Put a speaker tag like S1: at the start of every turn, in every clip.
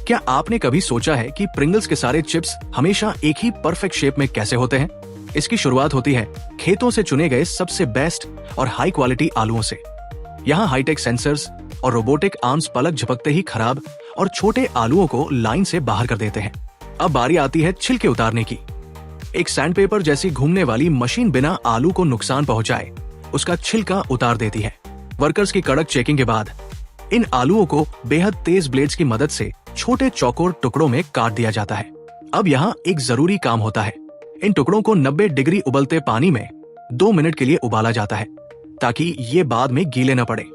S1: क्या आपने कभी सोचा है कि प्रिंगल्स के सारे चिप्स हमेशा एक ही परफेक्ट शेप में कैसे होते हैं? इसकी शुरुआत होती है खेतों से चुने गए सबसे बेस्ट और हाई क्वालिटी आलूओं से। यहाँ हाईटेक सेंसर्स और रोबोटिक आर्म्स पलक झपकते ही खराब और छोटे आलूओं को लाइन से बाहर कर देते हैं। अब बारी आती है छिलके उतारने की। एक सैंडपेपर जैसी घूमने वाली मशीन बिना आलू को नुकसान पहुंचाए उसका छिलका उतार देती है। वर्कर्स की कड़क चेकिंग के बाद इन आलूओं को बेहद तेज ब्लेड्स की मदद से छोटे चौकोर टुकड़ों में काट दिया जाता है। अब यहाँ एक जरूरी काम होता है। इन टुकड़ों को 90 डिग्री उबलते पानी में 2 मिनट के लिए उबाला जाता है ताकि ये बाद में गीले न पड़े।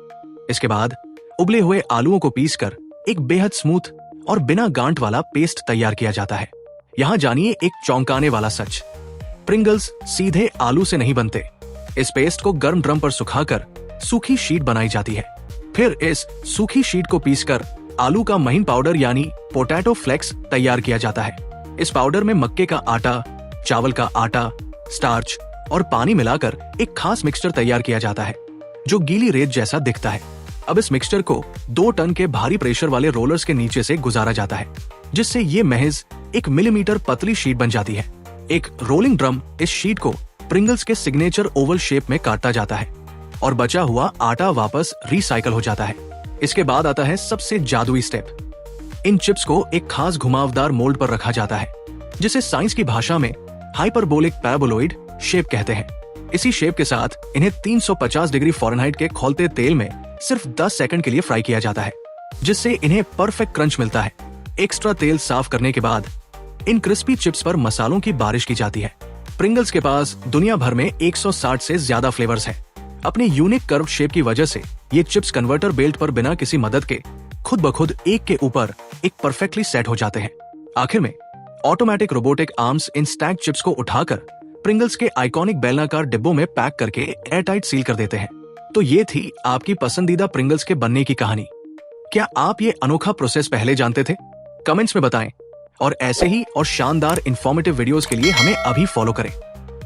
S1: इसके बाद उबले हुए आलूओं को पीसकर एक बेहद स्मूथ और बिना गांठ वाला पेस्ट तैयार किया जाता है। यहाँ जानिए एक चौंकाने वाला सच, प्रिंगल्स सीधे आलू से नहीं बनते। इस पेस्ट को गर्म ड्रम पर सुखाकर सूखी शीट बनाई जाती है। फिर इस सूखी शीट को पीसकर आलू का महीन पाउडर यानी पोटैटो फ्लेक्स तैयार किया जाता है। इस पाउडर में मक्के का आटा, चावल का आटा, स्टार्च और पानी मिलाकर एक खास मिक्सचर तैयार किया जाता है जो गीली रेत जैसा दिखता है। अब इस मिक्सचर को 2 टन के भारी प्रेशर वाले रोलर्स के नीचे से गुजारा जाता है जिससे ये महज 1 मिलीमीटर पतली शीट बन जाती है। एक रोलिंग ड्रम इस शीट को प्रिंगल्स के सिग्नेचर ओवल शेप में काटता जाता है और बचा हुआ आटा वापस रिसाइकल हो जाता है। इसके बाद आता है सबसे जादुई स्टेप। इन चिप्स को एक खास घुमावदार मोल्ड पर रखा जाता है जिसे साइंस की भाषा में हाइपरबोलिक पैराबोलॉइड शेप कहते हैं। इसी शेप के साथ इन्हें 350 डिग्री फ़ारेनहाइट के खौलते तेल में सिर्फ 10 सेकंड के लिए फ्राई किया जाता है जिससे इन्हें परफेक्ट क्रंच मिलता है। एक्स्ट्रा तेल साफ करने के बाद इन क्रिस्पी चिप्स पर मसालों की बारिश की जाती है। प्रिंगल्स के पास दुनिया भर में 160 से ज्यादा फ्लेवर्स हैं। अपने यूनिक कर्व शेप की वजह से ये चिप्स कन्वर्टर बेल्ट पर बिना किसी मदद के खुद ब खुद एक के ऊपर एक परफेक्टली सेट हो जाते हैं। आखिर में ऑटोमेटिक रोबोटिक आर्म्स इन स्टैक चिप्स को उठाकर प्रिंगल्स के आइकॉनिक बेलनाकार डिब्बों में पैक करके एयरटाइट सील कर देते हैं। तो ये थी आपकी पसंदीदा प्रिंगल्स के बनने की कहानी। क्या आप ये अनोखा प्रोसेस पहले जानते थे? कमेंट्स में बताएं और ऐसे ही और शानदार इंफॉर्मेटिव वीडियोस के लिए हमें अभी फॉलो करें।